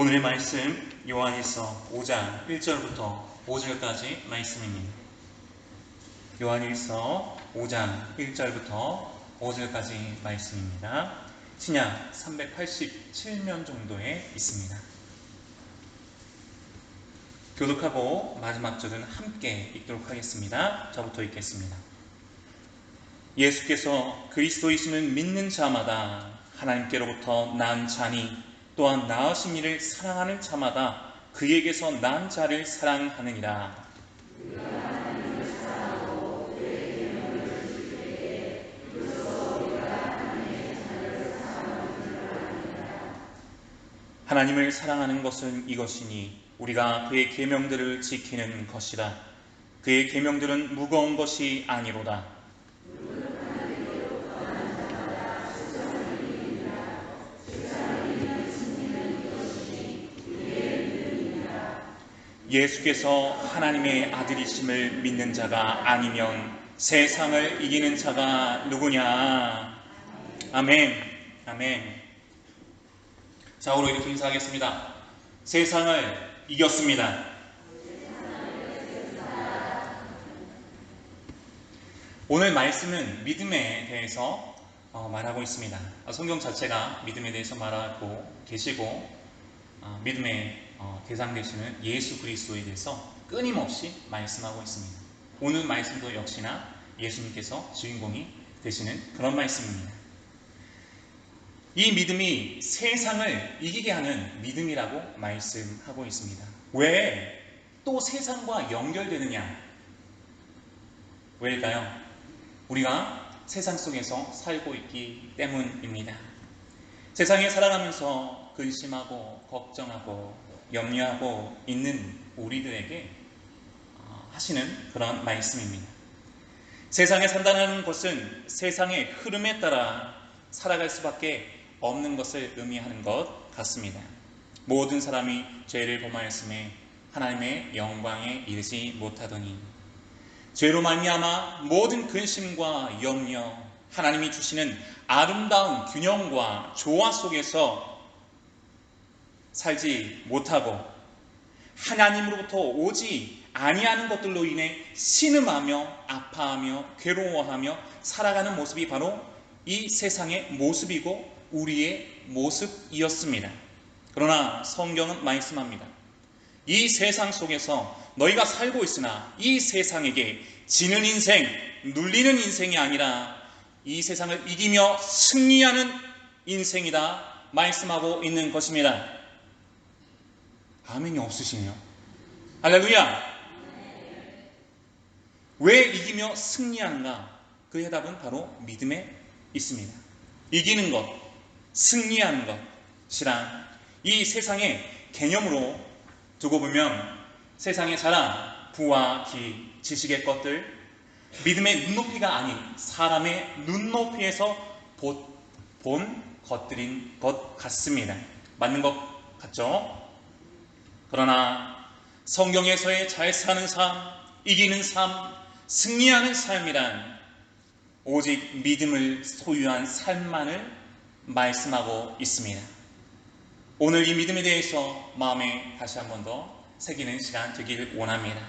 오늘의 말씀 요한일서 5장 1절부터 5절까지 말씀입니다. 요한일서 5장 1절부터 5절까지 말씀입니다. 신약 387면 정도에 있습니다. 교독하고 마지막 절은 함께 읽도록 하겠습니다. 저부터 읽겠습니다. 예수께서 그리스도이심을 믿는 자마다 하나님께로부터 난 자니 또한 낳으신 이를 사랑하는 자마다 그에게서 난 자를 사랑하느니라. 하나님을 사랑하는 것은 이것이니 우리가 그의 계명들을 지키는 것이라. 그의 계명들은 무거운 것이 아니로다. 예수께서 하나님의 아들이심을 믿는 자가 아니면 세상을 이기는 자가 누구냐? 아멘. 아멘. 자, 오늘 이렇게 인사하겠습니다. 세상을 이겼습니다. 오늘 말씀은 믿음에 대해서 말하고 있습니다. 성경 자체가 믿음에 대해서 말하고 계시고 믿음의 대상 되시는 예수 그리스도에 대해서 끊임없이 말씀하고 있습니다. 오늘 말씀도 역시나 예수님께서 주인공이 되시는 그런 말씀입니다. 이 믿음이 세상을 이기게 하는 믿음이라고 말씀하고 있습니다. 왜 또 세상과 연결되느냐? 왜일까요? 우리가 세상 속에서 살고 있기 때문입니다. 세상에 살아가면서 근심하고 걱정하고 염려하고 있는 우리들에게 하시는 그런 말씀입니다. 세상에 산다는 것은 세상의 흐름에 따라 살아갈 수밖에 없는 것을 의미하는 것 같습니다. 모든 사람이 죄를 범하였음에 하나님의 영광에 이르지 못하더니 죄로 말미암아 모든 근심과 염려, 하나님이 주시는 아름다운 균형과 조화 속에서 살지 못하고 하나님으로부터 오지 아니하는 것들로 인해 신음하며 아파하며 괴로워하며 살아가는 모습이 바로 이 세상의 모습이고 우리의 모습이었습니다. 그러나 성경은 말씀합니다. 이 세상 속에서 너희가 살고 있으나 이 세상에게 지는 인생, 눌리는 인생이 아니라 이 세상을 이기며 승리하는 인생이다 말씀하고 있는 것입니다. 아멘이 없으시네요. 할렐루야! 왜 이기며 승리하는가? 그 해답은 바로 믿음에 있습니다. 이기는 것, 승리하는 것이란 이 세상의 개념으로 두고 보면 세상의 자랑, 부와 기, 지식의 것들, 믿음의 눈높이가 아닌 사람의 눈높이에서 본 것들인 것 같습니다. 맞는 것 같죠? 그러나 성경에서의 잘 사는 삶, 이기는 삶, 승리하는 삶이란 오직 믿음을 소유한 삶만을 말씀하고 있습니다. 오늘 이 믿음에 대해서 마음에 다시 한 번 더 새기는 시간 되길 원합니다.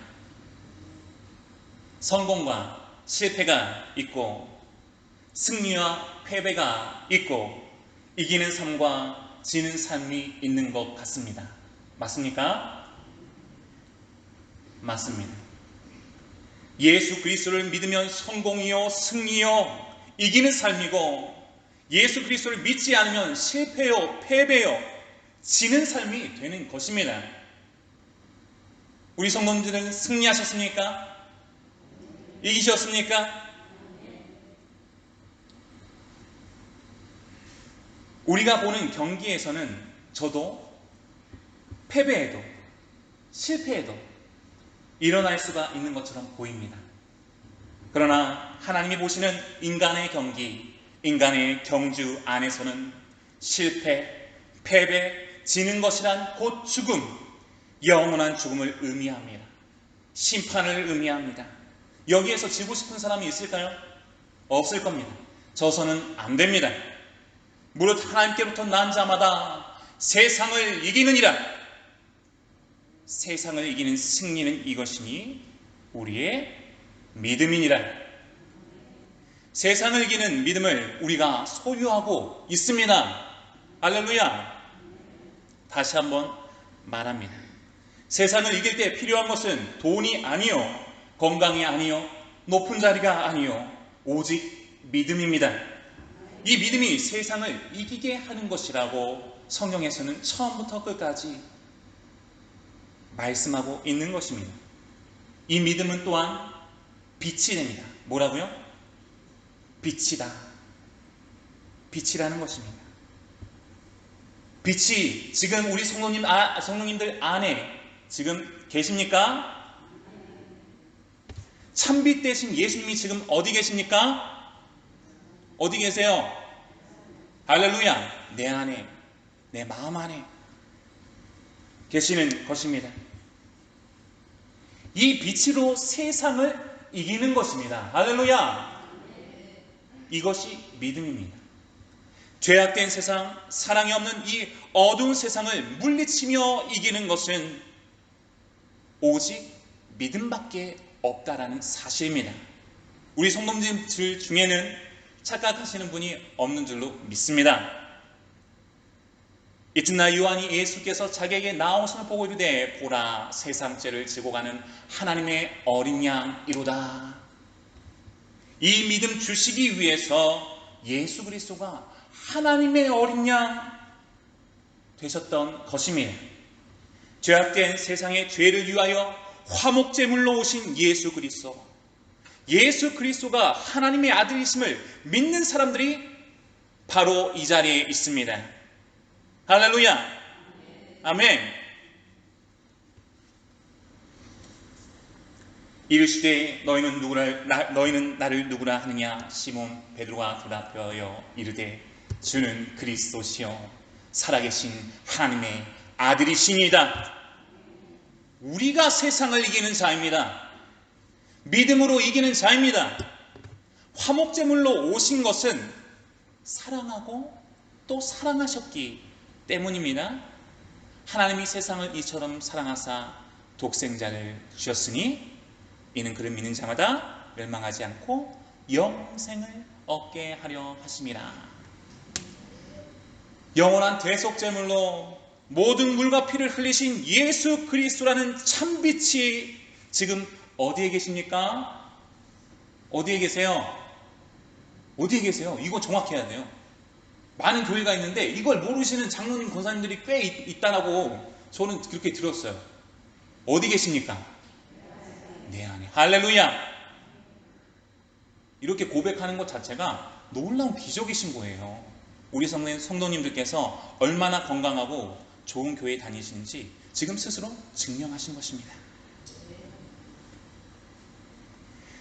성공과 실패가 있고 승리와 패배가 있고 이기는 삶과 지는 삶이 있는 것 같습니다. 맞습니까? 맞습니다. 예수 그리스도를 믿으면 성공이요 승리요 이기는 삶이고 예수 그리스도를 믿지 않으면 실패요 패배요 지는 삶이 되는 것입니다. 우리 성도님들은 승리하셨습니까? 이기셨습니까? 우리가 보는 경기에서는 저도 패배해도 실패해도 일어날 수가 있는 것처럼 보입니다. 그러나 하나님이 보시는 인간의 경기, 인간의 경주 안에서는 실패, 패배, 지는 것이란 곧 죽음, 영원한 죽음을 의미합니다. 심판을 의미합니다. 여기에서 지고 싶은 사람이 있을까요? 없을 겁니다. 져서는 안 됩니다. 무릇 하나님께로부터 난 자마다 세상을 이기느니라. 세상을 이기는 승리는 이것이니 우리의 믿음이니라. 세상을 이기는 믿음을 우리가 소유하고 있습니다. 할렐루야. 다시 한번 말합니다. 세상을 이길 때 필요한 것은 돈이 아니요, 건강이 아니요, 높은 자리가 아니요, 오직 믿음입니다. 이 믿음이 세상을 이기게 하는 것이라고 성경에서는 처음부터 끝까지 말씀하고 있는 것입니다. 이 믿음은 또한 빛이 됩니다. 뭐라고요? 빛이다. 빛이라는 것입니다. 빛이 지금 우리 성도님들 안에 지금 계십니까? 참빛 대신 예수님이 지금 어디 계십니까? 어디 계세요? 할렐루야. 내 안에, 내 마음 안에 계시는 것입니다. 이 빛으로 세상을 이기는 것입니다. 할렐루야. 이것이 믿음입니다. 죄악된 세상, 사랑이 없는 이 어두운 세상을 물리치며 이기는 것은 오직 믿음밖에 없다라는 사실입니다. 우리 성도님들 중에는 착각하시는 분이 없는 줄로 믿습니다. 이튿날 요한이 예수께서 자기에게 나오심을 보고 이르되 보라 세상 죄를 지고 가는 하나님의 어린 양이로다. 이 믿음 주시기 위해서 예수 그리스도가 하나님의 어린 양 되셨던 것입니다. 죄악된 세상의 죄를 위하여 화목제물로 오신 예수 그리스도, 예수 그리스도가 하나님의 아들이심을 믿는 사람들이 바로 이 자리에 있습니다. 할렐루야. 아멘. 이르시되 너희는 나를 누구라 하느냐? 시몬 베드로가 대답하여 이르되 주는 그리스도시요 살아계신 하나님의 아들이시니이다. 우리가 세상을 이기는 자입니다. 믿음으로 이기는 자입니다. 화목제물로 오신 것은 사랑하고 또 사랑하셨기 때문입니다. 하나님이 세상을 이처럼 사랑하사 독생자를 주셨으니 이는 그를 믿는 자마다 멸망하지 않고 영생을 얻게 하려 하심이라. 영원한 대속제물로 모든 물과 피를 흘리신 예수 그리스도라는 참빛이 지금 어디에 계십니까? 어디에 계세요? 어디에 계세요? 이거 정확히 해야 돼요. 많은 교회가 있는데 이걸 모르시는 장로님, 권사님들이 꽤 있다라고 저는 그렇게 들었어요. 어디 계십니까? 내 안에. 할렐루야. 이렇게 고백하는 것 자체가 놀라운 기적이신 거예요. 우리 성도님들께서 얼마나 건강하고 좋은 교회에 다니시는지 지금 스스로 증명하신 것입니다.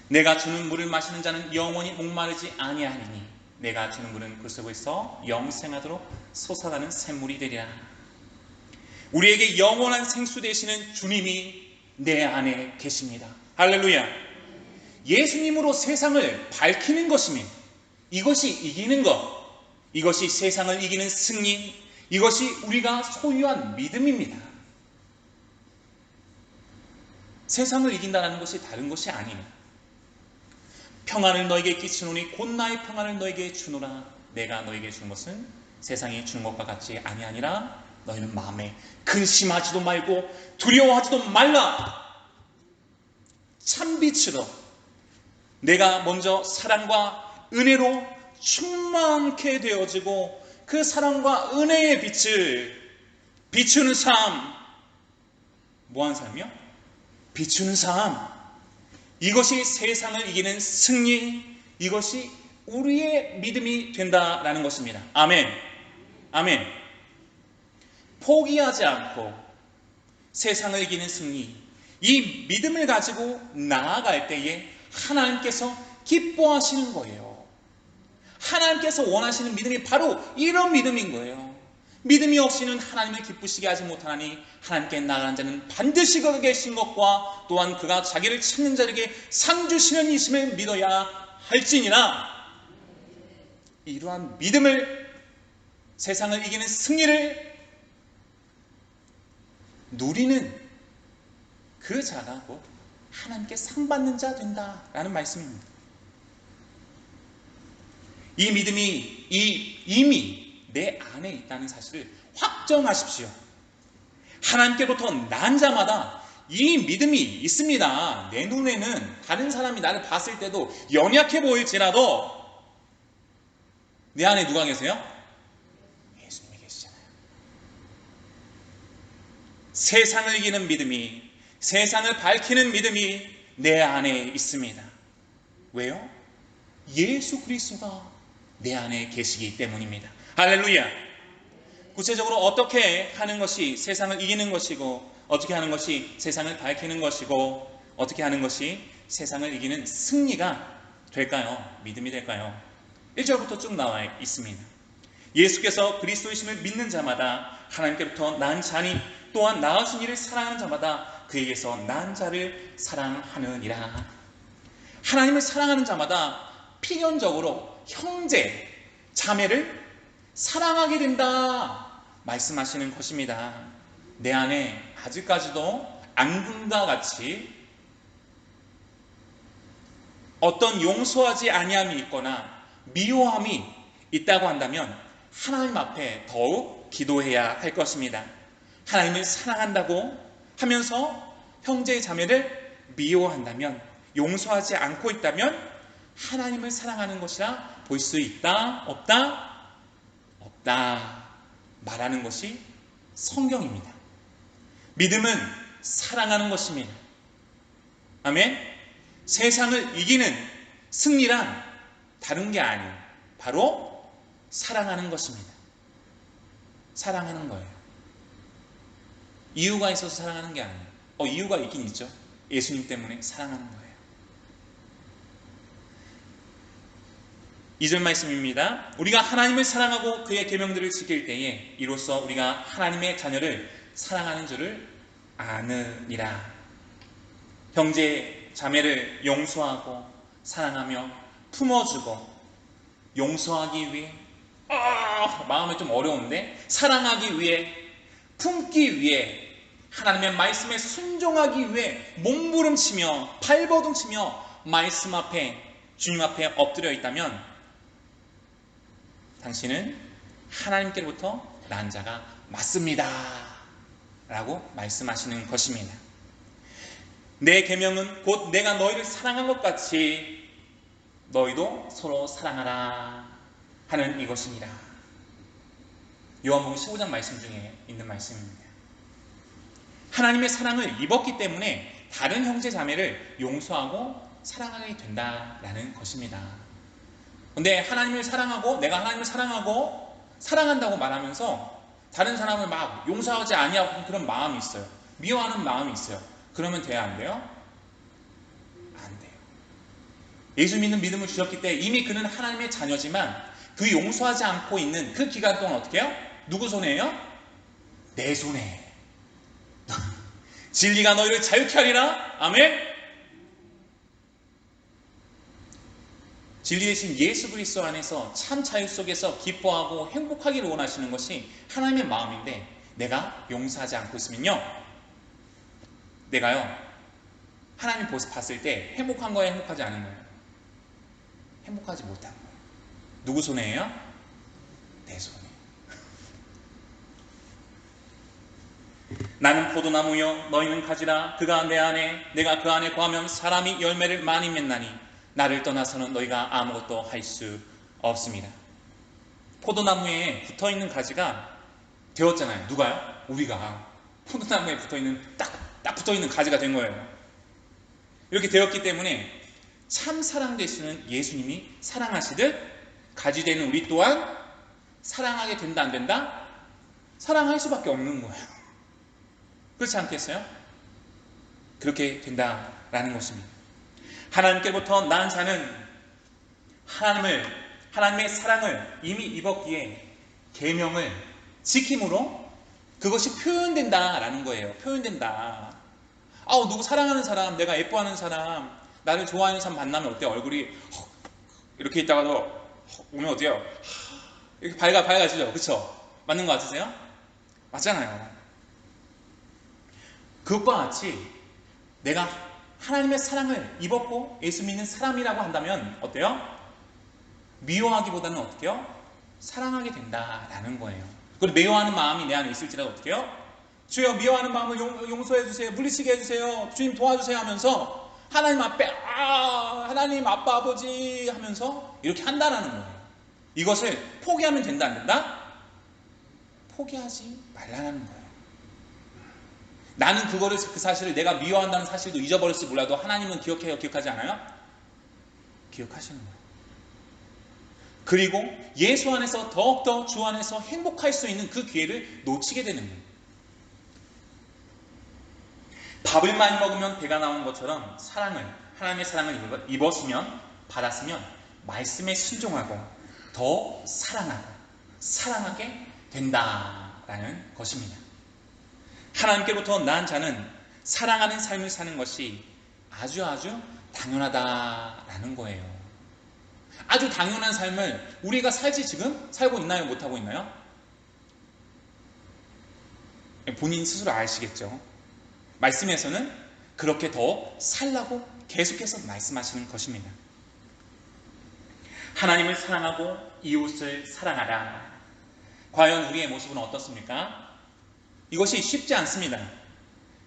내가 주는 물을 마시는 자는 영원히 목마르지 아니하리니 내가 주는 물은 그 속에서 영생하도록 솟아나는 샘물이 되리라. 우리에게 영원한 생수 되시는 주님이 내 안에 계십니다. 할렐루야. 예수님으로 세상을 밝히는 것입니다. 이것이 이기는 것, 이것이 세상을 이기는 승리, 이것이 우리가 소유한 믿음입니다. 세상을 이긴다는 것이 다른 것이 아니에요. 평안을 너에게 끼치노니 곧 나의 평안을 너에게 주노라. 내가 너에게 준 것은 세상이 주는 것과 같이 아니하니라. 너희는 마음에 근심하지도 말고 두려워하지도 말라. 참빛으로 내가 먼저 사랑과 은혜로 충만케 되어지고 그 사랑과 은혜의 빛을 비추는 삶. 뭐한 삶이요? 비추는 삶. 이것이 세상을 이기는 승리, 이것이 우리의 믿음이 된다라는 것입니다. 아멘. 아멘. 포기하지 않고 세상을 이기는 승리, 이 믿음을 가지고 나아갈 때에 하나님께서 기뻐하시는 거예요. 하나님께서 원하시는 믿음이 바로 이런 믿음인 거예요. 믿음이 없이는 하나님을 기쁘시게 하지 못하나니 하나님께 나아가는 자는 반드시 그가 계신 것과 또한 그가 자기를 찾는 자에게 상 주시는 이심을 믿어야 할지니라. 이러한 믿음을, 세상을 이기는 승리를 누리는 그 자가 곧 하나님께 상 받는 자 된다라는 말씀입니다. 이 믿음이 이미 내 안에 있다는 사실을 확정하십시오. 하나님께로부터 난 자마다 이 믿음이 있습니다. 내 눈에는 다른 사람이 나를 봤을 때도 연약해 보일지라도 내 안에 누가 계세요? 예수님이 계시잖아요. 세상을 이기는 믿음이, 세상을 밝히는 믿음이 내 안에 있습니다. 왜요? 예수 그리스도가 내 안에 계시기 때문입니다. 할렐루야. 구체적으로 어떻게 하는 것이 세상을 이기는 것이고, 어떻게 하는 것이 세상을 밝히는 것이고, 어떻게 하는 것이 세상을 이기는 승리가 될까요? 믿음이 될까요? 1절부터 쭉 나와 있습니다. 예수께서 그리스도이심을 믿는 자마다 하나님께로부터 난 자니 또한 나으신 이를 사랑하는 자마다 그에게서 난 자를 사랑하느니라. 하나님을 사랑하는 자마다 필연적으로 형제, 자매를 사랑하게 된다 말씀하시는 것입니다. 내 안에 아직까지도 앙금과 같이 어떤 용서하지 아니함이 있거나 미워함이 있다고 한다면 하나님 앞에 더욱 기도해야 할 것입니다. 하나님을 사랑한다고 하면서 형제 자매를 미워한다면, 용서하지 않고 있다면 하나님을 사랑하는 것이라 볼 수 있다? 없다? 없다 말하는 것이 성경입니다. 믿음은 사랑하는 것입니다. 아멘. 세상을 이기는 승리란 다른 게 아니에요. 바로 사랑하는 것입니다. 사랑하는 거예요. 이유가 있어서 사랑하는 게 아니에요. 이유가 있긴 있죠. 예수님 때문에 사랑하는 거예요. 2절 말씀입니다. 우리가 하나님을 사랑하고 그의 계명들을 지킬 때에 이로써 우리가 하나님의 자녀를 사랑하는 줄을 아느니라. 형제 자매를 용서하고 사랑하며 품어주고 용서하기 위해 마음이 좀 어려운데 사랑하기 위해 품기 위해 하나님의 말씀에 순종하기 위해 몸부림치며 발버둥치며 말씀 앞에 주님 앞에 엎드려 있다면 당신은 하나님께로부터 난 자가 맞습니다 라고 말씀하시는 것입니다. 내 계명은 곧 내가 너희를 사랑한 것 같이 너희도 서로 사랑하라 하는 이것이니라. 요한복음 15장 말씀 중에 있는 말씀입니다. 하나님의 사랑을 입었기 때문에 다른 형제 자매를 용서하고 사랑하게 된다라는 것입니다. 근데 하나님을 사랑하고 내가 하나님을 사랑하고 사랑한다고 말하면서 다른 사람을 막 용서하지 아니하고 그런 마음이 있어요. 미워하는 마음이 있어요. 그러면 돼야 안 돼요? 안 돼요. 예수 믿는 믿음을 주셨기 때문에 이미 그는 하나님의 자녀지만 그 용서하지 않고 있는 그 기간 동안 어떻게 해요? 누구 손에요? 내 손에. 진리가 너희를 자유케 하리라. 아멘. 진리 대신 예수 그리스도 안에서 참 자유 속에서 기뻐하고 행복하기를 원하시는 것이 하나님의 마음인데 내가 용서하지 않고 있으면요, 내가요 하나님 봤을 때 행복한 거예요, 행복하지 않은 거예요? 행복하지 못한 거예요. 누구 손에요? 내 손에. 나는 포도나무요 너희는 가지라. 그가 내 안에 내가 그 안에 거하면 사람이 열매를 많이 맺나니 나를 떠나서는 너희가 아무것도 할 수 없습니다. 포도나무에 붙어있는 가지가 되었잖아요. 누가요? 우리가. 포도나무에 붙어있는 딱 붙어있는 가지가 된 거예요. 이렇게 되었기 때문에 참 사랑 되시는 예수님이 사랑하시듯 가지 되는 우리 또한 사랑하게 된다 안 된다? 사랑할 수밖에 없는 거예요. 그렇지 않겠어요? 그렇게 된다라는 것입니다. 하나님께로부터 난 자는 하나님의 사랑을 이미 입었기에 계명을 지킴으로 그것이 표현된다라는 거예요. 표현된다. 누구 사랑하는 사람, 내가 예뻐하는 사람, 나를 좋아하는 사람 만나면 어때요? 얼굴이 이렇게 있다가도 오면 어때요? 이렇게 밝아지죠? 그쵸? 맞는 거 같으세요? 맞잖아요. 그것과 같이 내가 하나님의 사랑을 입었고 예수 믿는 사람이라고 한다면 어때요? 미워하기보다는 어떻게요? 사랑하게 된다라는 거예요. 그리고 미워하는 마음이 내 안에 있을지라도 어떻게요? 주여 미워하는 마음을 용서해 주세요. 물리치게 해주세요. 주님 도와주세요 하면서 하나님 앞에 하나님 아빠 아버지 하면서 이렇게 한다라는 거예요. 이것을 포기하면 된다 안 된다? 포기하지 말라는 거예요. 나는 그 사실을 내가 미워한다는 사실도 잊어버릴지 몰라도 하나님은 기억해요? 기억하지 않아요? 기억하시는 거예요. 그리고 예수 안에서 더욱더 주 안에서 행복할 수 있는 그 기회를 놓치게 되는 거예요. 밥을 많이 먹으면 배가 나오는 것처럼 하나님의 사랑을 입었으면 받았으면 말씀에 순종하고 더 사랑하게 된다라는 것입니다. 하나님께로부터 난 자는 사랑하는 삶을 사는 것이 아주 당연하다라는 거예요. 아주 당연한 삶을 우리가 지금 살고 있나요? 못하고 있나요? 본인 스스로 아시겠죠? 말씀에서는 그렇게 더 살라고 계속해서 말씀하시는 것입니다. 하나님을 사랑하고 이웃을 사랑하라. 과연 우리의 모습은 어떻습니까? 이것이 쉽지 않습니다.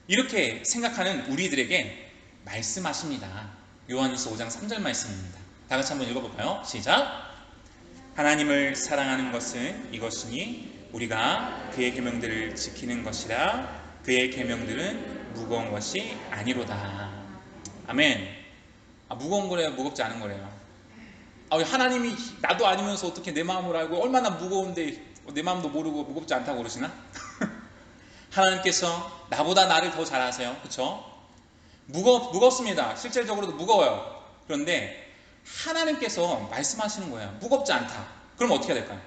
이렇게 생각하는 우리들에게 말씀하십니다. 요한일서 5장 3절 말씀입니다. 다 같이 한번 읽어볼까요? 시작! 하나님을 사랑하는 것은 이것이니 우리가 그의 계명들을 지키는 것이라. 그의 계명들은 무거운 것이 아니로다. 아멘. 무거운 거래요? 무겁지 않은 거래요? 하나님이 나도 아니면서 어떻게 내 마음을 알고 얼마나 무거운데 내 마음도 모르고 무겁지 않다고 그러시나? 하나님께서 나보다 나를 더 잘 아세요. 그렇죠? 무겁습니다. 실질적으로도 무거워요. 그런데 하나님께서 말씀하시는 거예요. 무겁지 않다. 그럼 어떻게 해야 될까요?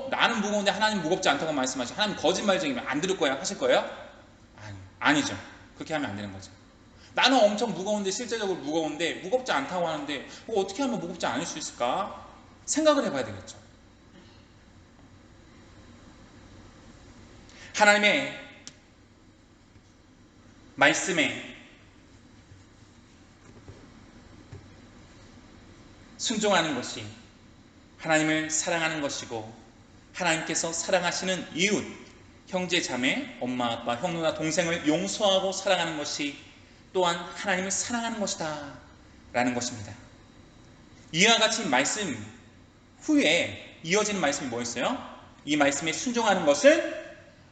나는 무거운데 하나님 무겁지 않다고 말씀하시고 하나님 거짓말쟁이면 안 들을 거예요? 하실 거예요? 아니죠. 그렇게 하면 안 되는 거죠. 나는 엄청 무거운데 실제적으로 무거운데 무겁지 않다고 하는데 어떻게 하면 무겁지 않을 수 있을까? 생각을 해봐야 되겠죠. 하나님의 말씀에 순종하는 것이 하나님을 사랑하는 것이고 하나님께서 사랑하시는 이웃, 형제, 자매, 엄마, 아빠, 형, 누나, 동생을 용서하고 사랑하는 것이 또한 하나님을 사랑하는 것이다 라는 것입니다. 이와 같이 말씀 후에 이어지는 말씀이 뭐였어요? 이 말씀에 순종하는 것은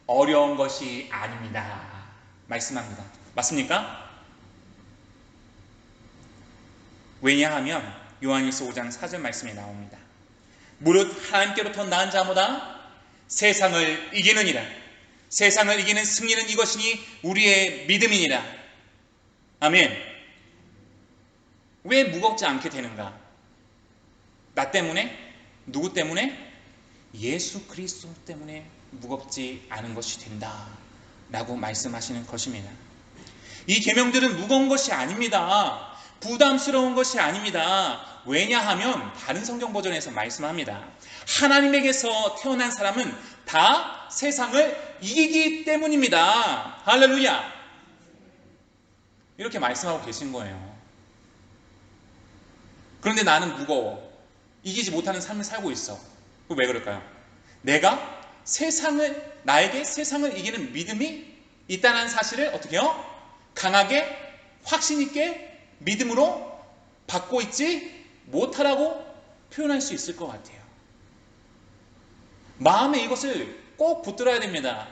어려운 것이 아닙니다 말씀합니다. 맞습니까? 왜냐하면 요한일서 5장 4절 말씀에 나옵니다. 무릇 하나님께로부터 나은 자보다 세상을 이기느니라. 세상을 이기는 승리는 이것이니 우리의 믿음이니라. 아멘. 왜 무겁지 않게 되는가? 나 때문에? 누구 때문에? 예수 그리스도 때문에 무겁지 않은 것이 된다 라고 말씀하시는 것입니다. 이 계명들은 무거운 것이 아닙니다. 부담스러운 것이 아닙니다. 왜냐하면 다른 성경 버전에서 말씀합니다. 하나님에게서 태어난 사람은 다 세상을 이기기 때문입니다. 할렐루야. 이렇게 말씀하고 계신 거예요. 그런데 나는 무거워. 이기지 못하는 삶을 살고 있어. 왜 그럴까요? 내가 나에게 세상을 이기는 믿음이 있다는 사실을 어떻게 해요? 강하게 확신 있게 믿음으로 받고 있지 못하라고 표현할 수 있을 것 같아요. 마음에 이것을 꼭 붙들어야 됩니다.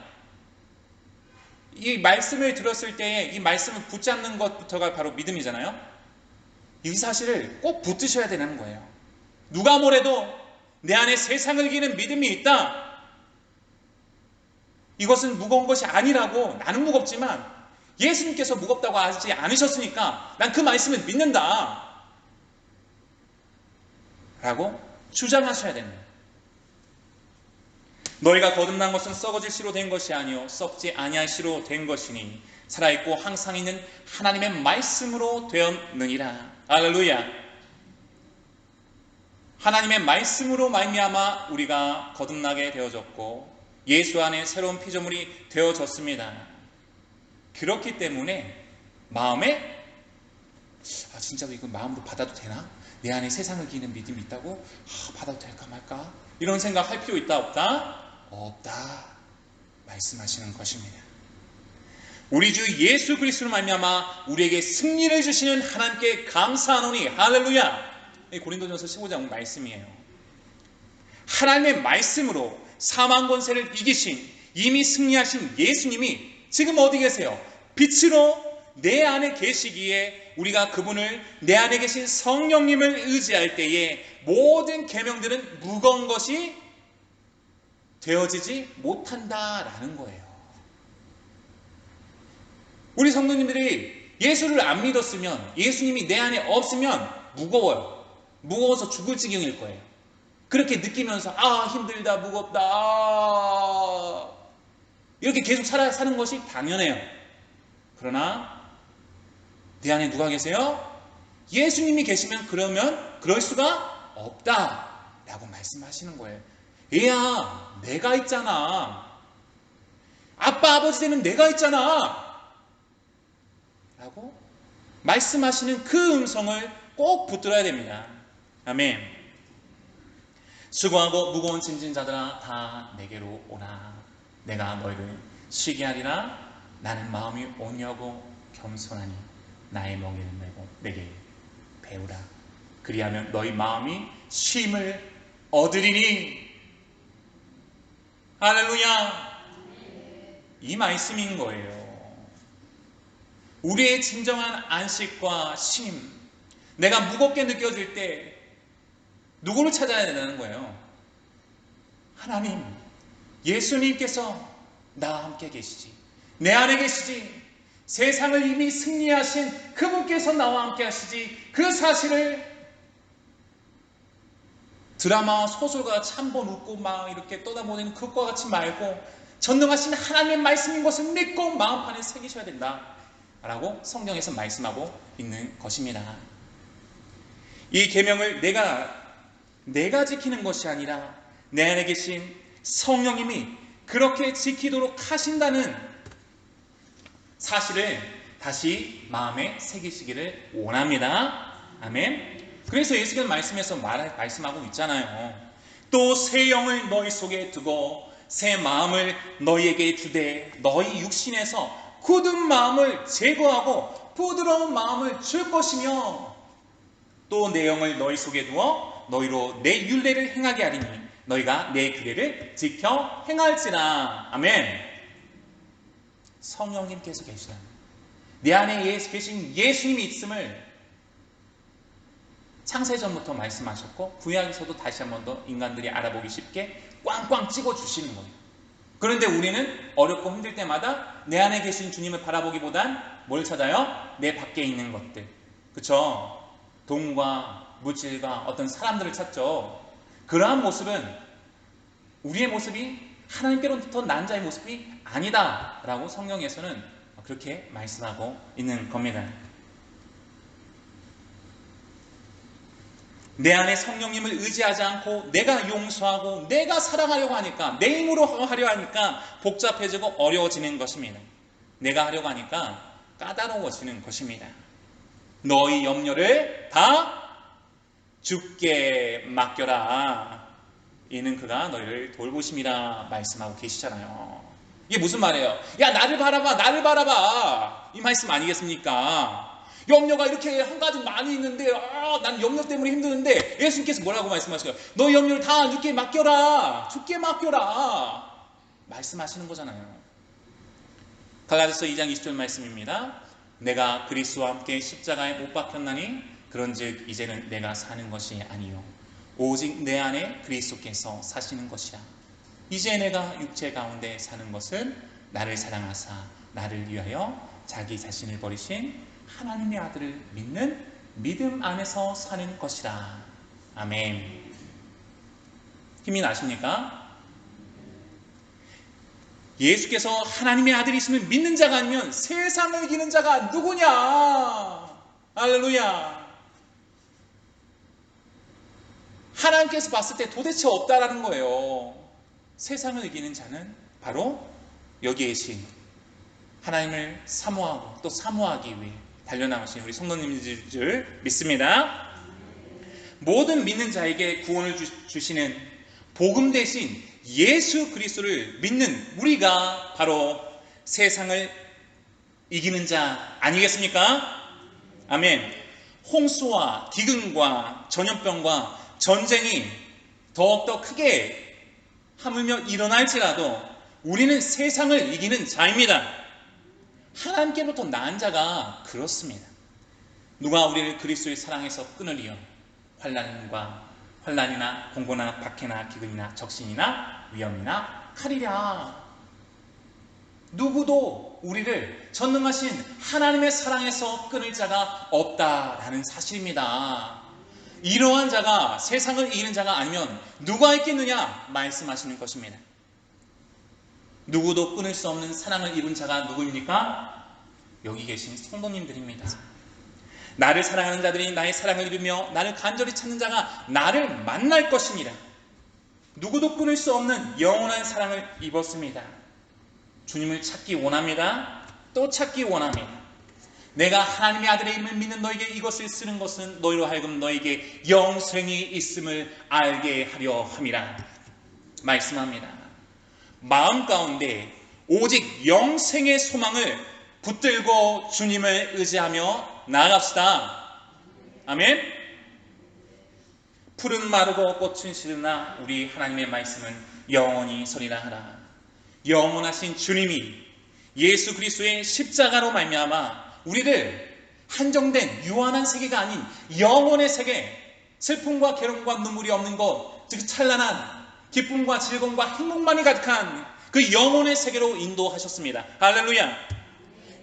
이 말씀을 들었을 때에 이 말씀을 붙잡는 것부터가 바로 믿음이잖아요. 이 사실을 꼭 붙드셔야 되는 거예요. 누가 뭐래도 내 안에 세상을 이기는 믿음이 있다. 이것은 무거운 것이 아니라고. 나는 무겁지만 예수님께서 무겁다고 하지 않으셨으니까 난 그 말씀을 믿는다 라고 주장하셔야 됩니다. 너희가 거듭난 것은 썩어질 씨로 된 것이 아니요 썩지 아니할 씨로 된 것이니 살아있고 항상 있는 하나님의 말씀으로 되었느니라. 할렐루야. 하나님의 말씀으로 말미암아 우리가 거듭나게 되어졌고 예수 안에 새로운 피조물이 되어졌습니다. 그렇기 때문에 마음에 진짜로 이거 마음으로 받아도 되나? 내 안에 세상을 이기는 믿음이 있다고? 받아도 될까 말까? 이런 생각할 필요 있다 없다? 없다 말씀하시는 것입니다. 우리 주 예수 그리스도로 말미암아 우리에게 승리를 주시는 하나님께 감사하노니 할렐루야. 고린도전서 15장 말씀이에요. 하나님의 말씀으로 사망 권세를 이기신 이미 승리하신 예수님이 지금 어디 계세요? 빛으로 내 안에 계시기에 우리가 그분을 내 안에 계신 성령님을 의지할 때에 모든 계명들은 무거운 것이 되어지지 못한다라는 거예요. 우리 성도님들이 예수를 안 믿었으면, 예수님이 내 안에 없으면 무거워요. 무거워서 죽을 지경일 거예요. 그렇게 느끼면서 힘들다, 무겁다, 이렇게 계속 사는 것이 당연해요. 그러나 내 안에 누가 계세요? 예수님이 계시면 그럴 수가 없다라고 말씀하시는 거예요. 얘야, 내가 있잖아. 아빠, 아버지 되는 내가 있잖아. 라고 말씀하시는 그 음성을 꼭 붙들어야 됩니다. 아멘. 수고하고 무거운 짐진 자들아 다 내게로 오라. 내가 너희를 쉬게 하리라. 나는 마음이 온유하고 겸손하니 나의 멍에를 메고 내게 배우라. 그리하면 너희 마음이 쉼을 얻으리니. 할렐루야. 이 말씀인 거예요. 우리의 진정한 안식과 쉼, 내가 무겁게 느껴질 때 누구를 찾아야 된다는 거예요? 하나님, 예수님께서 나와 함께 계시지, 내 안에 계시지, 세상을 이미 승리하신 그분께서 나와 함께 하시지, 그 사실을 드라마와 소설과 참번 웃고 막 이렇게 떠다보내는 그것과 같이 말고 전능하신 하나님의 말씀인 것을 믿고 마음판에 새기셔야 된다 라고 성경에서 말씀하고 있는 것입니다. 이 계명을 내가 지키는 것이 아니라 내 안에 계신 성령님이 그렇게 지키도록 하신다는 사실을 다시 마음에 새기시기를 원합니다. 아멘. 그래서 예수께서 말씀에서 말씀하고 있잖아요. 또 새 영을 너희 속에 두고 새 마음을 너희에게 주되 너희 육신에서 굳은 마음을 제거하고 부드러운 마음을 줄 것이며 또 내 영을 너희 속에 두어 너희로 내 율례를 행하게 하리니 너희가 내 규례를 지켜 행할지라. 아멘. 성령님께서 계시다. 내 안에 계신 예수님이 있음을 창세전부터 말씀하셨고 구약에서도 다시 한 번 더 인간들이 알아보기 쉽게 꽝꽝 찍어주시는 거예요. 그런데 우리는 어렵고 힘들 때마다 내 안에 계신 주님을 바라보기보단 뭘 찾아요? 내 밖에 있는 것들. 그쵸? 돈과 물질과 어떤 사람들을 찾죠. 그러한 모습은 우리의 모습이 하나님께로부터 난 자의 모습이 아니다 라고 성경에서는 그렇게 말씀하고 있는 겁니다. 내 안에 성령님을 의지하지 않고 내가 용서하고 내가 사랑하려고 하니까, 내 힘으로 하려 하니까 복잡해지고 어려워지는 것입니다. 내가 하려고 하니까 까다로워지는 것입니다. 너희 염려를 다 주께 맡겨라. 이는 그가 너희를 돌보심이라 말씀하고 계시잖아요. 이게 무슨 말이에요? 야, 나를 바라봐, 나를 바라봐. 이 말씀 아니겠습니까? 염려가 이렇게 한 가지 많이 있는데 난 염려 때문에 힘드는데 예수님께서 뭐라고 말씀하셔요? 너희 염려를 다 주께 맡겨라. 주께 맡겨라. 말씀하시는 거잖아요. 갈라디아서 2장 20절 말씀입니다. 내가 그리스도와 함께 십자가에 못 박혔나니 그런즉 이제는 내가 사는 것이 아니요 오직 내 안에 그리스도께서 사시는 것이라. 이제 내가 육체 가운데 사는 것은 나를 사랑하사 나를 위하여 자기 자신을 버리신 하나님의 아들을 믿는 믿음 안에서 사는 것이라. 아멘. 힘이 나십니까? 예수께서 하나님의 아들이시면 믿는 자가 아니면 세상을 이기는 자가 누구냐? 할렐루야. 하나님께서 봤을 때 도대체 없다라는 거예요. 세상을 이기는 자는 바로 여기에 계신 하나님을 사모하고 또 사모하기 위해 달려나가신 우리 성도님들 줄 믿습니다. 모든 믿는 자에게 구원을 주시는 복음 대신 예수 그리스도를 믿는 우리가 바로 세상을 이기는 자 아니겠습니까? 아멘. 홍수와 기근과 전염병과 전쟁이 더욱더 크게 하물며 일어날지라도 우리는 세상을 이기는 자입니다. 하나님께로부터 난 자가 그렇습니다. 누가 우리를 그리스도의 사랑에서 끊으리요? 환난이나 공고나 박해나 기근이나 적신이나 위험이나 칼이랴. 누구도 우리를 전능하신 하나님의 사랑에서 끊을 자가 없다라는 사실입니다. 이러한 자가 세상을 이기는 자가 아니면 누가 있겠느냐 말씀하시는 것입니다. 누구도 끊을 수 없는 사랑을 입은 자가 누구입니까? 여기 계신 성도님들입니다. 나를 사랑하는 자들이 나의 사랑을 입으며 나를 간절히 찾는 자가 나를 만날 것이니라. 누구도 끊을 수 없는 영원한 사랑을 입었습니다. 주님을 찾기 원합니다. 또 찾기 원합니다. 내가 하나님의 아들의 이름을 믿는 너에게 이것을 쓰는 것은 너희로 하여금 너에게 영생이 있음을 알게 하려 함이라 말씀합니다. 마음 가운데 오직 영생의 소망을 붙들고 주님을 의지하며 나아갑시다. 아멘. 푸른 마르고 꽃은 시드나 우리 하나님의 말씀은 영원히 서리라 하라. 영원하신 주님이 예수 그리스도의 십자가로 말미암아 우리를 한정된 유한한 세계가 아닌 영원의 세계, 슬픔과 괴로움과 눈물이 없는 것, 즉 찬란한 기쁨과 즐거움과 행복만이 가득한 그 영혼의 세계로 인도하셨습니다. 할렐루야.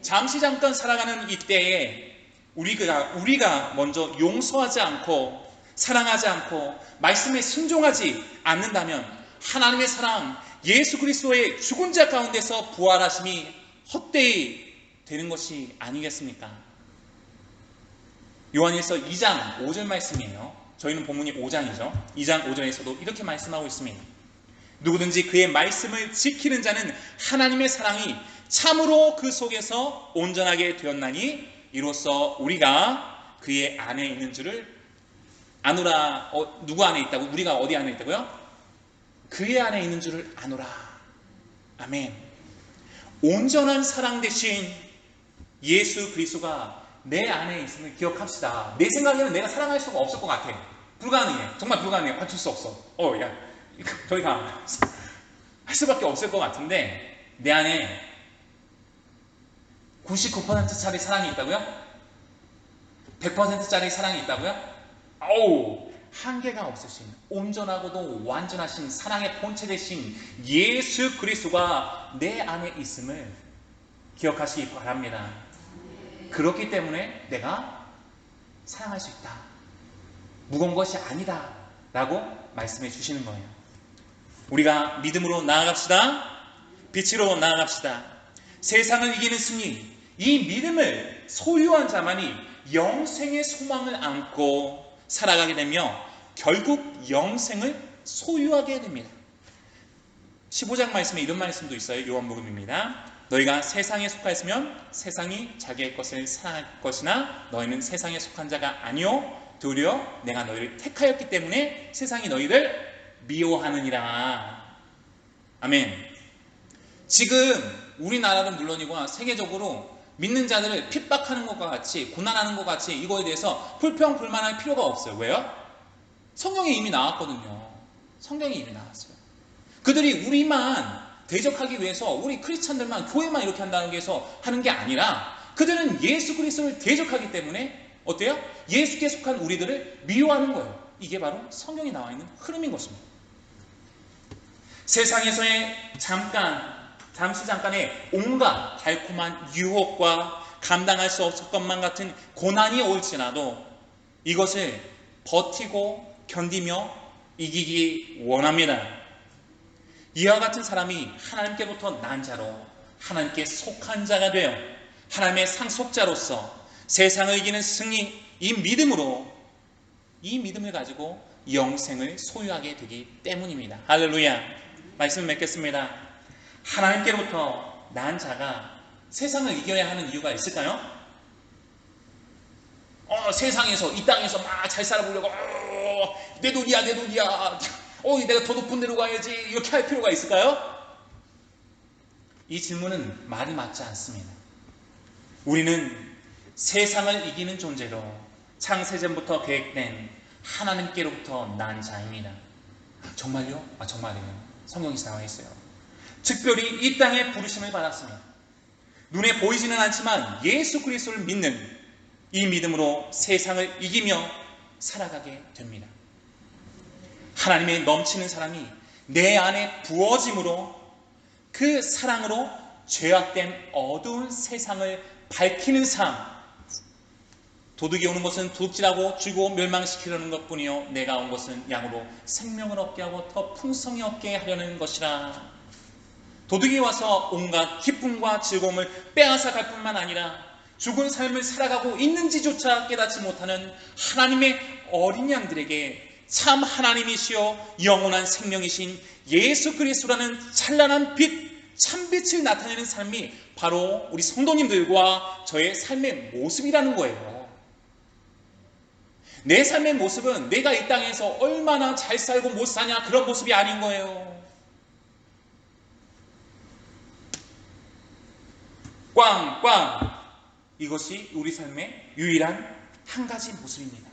잠시 잠깐 살아가는 이때에 우리가 먼저 용서하지 않고 사랑하지 않고 말씀에 순종하지 않는다면 하나님의 사랑, 예수 그리스도의 죽은 자 가운데서 부활하심이 헛되이 되는 것이 아니겠습니까? 요한일서 2장 5절 말씀이에요. 저희는 본문이 5장이죠. 2장 5절에서도 이렇게 말씀하고 있습니다. 누구든지 그의 말씀을 지키는 자는 하나님의 사랑이 참으로 그 속에서 온전하게 되었나니 이로써 우리가 그의 안에 있는 줄을 아노라. 누구 안에 있다고? 우리가 어디 안에 있다고요? 그의 안에 있는 줄을 아노라. 아멘. 온전한 사랑 대신 예수 그리스도가 내 안에 있음을 기억합시다. 내 생각에는 내가 사랑할 수가 없을 것 같아. 불가능해. 정말 불가능해. 어쩔 수 없어. 저희가 할 수밖에 없을 것 같은데 내 안에 99%짜리 사랑이 있다고요? 100%짜리 사랑이 있다고요? 한계가 없으신 온전하고도 완전하신 사랑의 본체 되신 예수 그리스도가 내 안에 있음을 기억하시기 바랍니다. 그렇기 때문에 내가 사랑할 수 있다. 무거운 것이 아니다 라고 말씀해 주시는 거예요. 우리가 믿음으로 나아갑시다. 빛으로 나아갑시다. 세상을 이기는 승리, 이 믿음을 소유한 자만이 영생의 소망을 안고 살아가게 되며 결국 영생을 소유하게 됩니다. 15장 말씀에 이런 말씀도 있어요. 요한복음입니다. 너희가 세상에 속하였으면 세상이 자기의 것을 사랑할 것이나 너희는 세상에 속한 자가 아니요 도리어 내가 너희를 택하였기 때문에 세상이 너희를 미워하느니라. 아멘. 지금 우리나라는 물론이고 세계적으로 믿는 자들을 핍박하는 것과 같이 고난하는 것과 같이 이거에 대해서 불평불만할 필요가 없어요. 왜요? 성경에 이미 나왔거든요. 성경에 이미 나왔어요. 그들이 우리만 대적하기 위해서 우리 크리스찬들만 교회만 이렇게 한다는 게 해서 하는 게 아니라 그들은 예수 그리스도를 대적하기 때문에 어때요? 예수께 속한 우리들을 미워하는 거예요. 이게 바로 성경에 나와 있는 흐름인 것입니다. 세상에서의 잠시 잠깐의 온갖 달콤한 유혹과 감당할 수 없을 것만 같은 고난이 올지라도 이것을 버티고 견디며 이기기 원합니다. 이와 같은 사람이 하나님께부터 난 자로 하나님께 속한 자가 되어 하나님의 상속자로서 세상을 이기는 승리, 이 믿음을 가지고 영생을 소유하게 되기 때문입니다. 할렐루야. 말씀을 맺겠습니다. 하나님께로부터 난 자가 세상을 이겨야 하는 이유가 있을까요? 세상에서 이 땅에서 막 잘 살아보려고 내 돈이야 내 돈이야 내가 더 높은 데로 가야지 이렇게 할 필요가 있을까요? 이 질문은 말이 맞지 않습니다. 우리는 세상을 이기는 존재로 창세전부터 계획된 하나님께로부터 난 자입니다. 정말요? 정말이에요. 성경에 나와 있어요. 특별히 이 땅에 부르심을 받았습니다. 눈에 보이지는 않지만 예수 그리스도를 믿는 이 믿음으로 세상을 이기며 살아가게 됩니다. 하나님의 넘치는 사랑이 내 안에 부어짐으로 그 사랑으로 죄악된 어두운 세상을 밝히는 삶. 도둑이 오는 것은 도둑질하고 죽이고 멸망시키려는 것뿐이요 내가 온 것은 양으로 생명을 얻게 하고 더 풍성히 얻게 하려는 것이라. 도둑이 와서 온갖 기쁨과 즐거움을 빼앗아 갈 뿐만 아니라 죽은 삶을 살아가고 있는지조차 깨닫지 못하는 하나님의 어린 양들에게 참 하나님이시여 영원한 생명이신 예수 그리스도라는 찬란한 빛, 참빛을 나타내는 삶이 바로 우리 성도님들과 저의 삶의 모습이라는 거예요. 내 삶의 모습은 내가 이 땅에서 얼마나 잘 살고 못 사냐 그런 모습이 아닌 거예요. 꽝꽝. 이것이 우리 삶의 유일한 한 가지 모습입니다.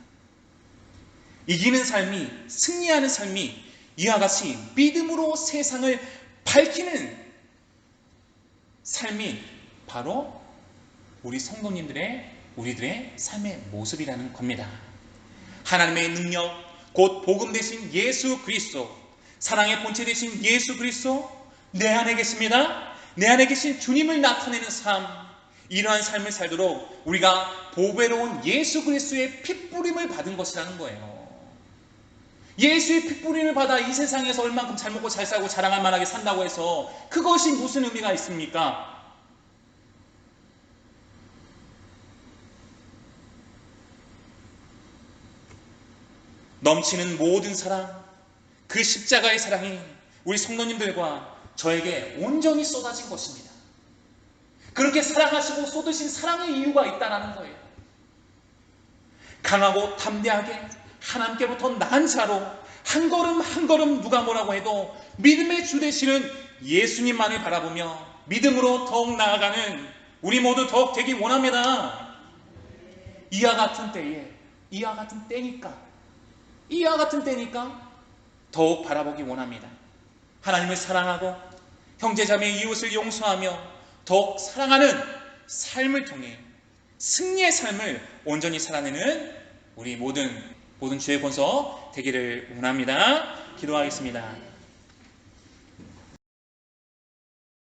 이기는 삶이, 승리하는 삶이 이와 같이 믿음으로 세상을 밝히는 삶이 바로 우리 성도님들의, 우리들의 삶의 모습이라는 겁니다. 하나님의 능력, 곧 복음 되신 예수 그리스도, 사랑의 본체 되신 예수 그리스도, 내 안에 계십니다. 내 안에 계신 주님을 나타내는 삶, 이러한 삶을 살도록 우리가 보배로운 예수 그리스도의 핏부림을 받은 것이라는 거예요. 예수의 핏부림을 받아 이 세상에서 얼만큼 잘 먹고 잘 살고 자랑할 만하게 산다고 해서 그것이 무슨 의미가 있습니까? 넘치는 모든 사랑, 그 십자가의 사랑이 우리 성도님들과 저에게 온전히 쏟아진 것입니다. 그렇게 사랑하시고 쏟으신 사랑의 이유가 있다는 거예요. 강하고 담대하게 하나님께부터 난 자로 한 걸음 한 걸음 누가 뭐라고 해도 믿음의 주 되시는 예수님만을 바라보며 믿음으로 더욱 나아가는 우리 모두 더욱 되기 원합니다. 이와 같은 때에, 이와 같은 때니까 더욱 바라보기 원합니다. 하나님을 사랑하고 형제자매 이웃을 용서하며 더욱 사랑하는 삶을 통해 승리의 삶을 온전히 살아내는 우리 모든 주의 권속 되기를 원합니다. 기도하겠습니다.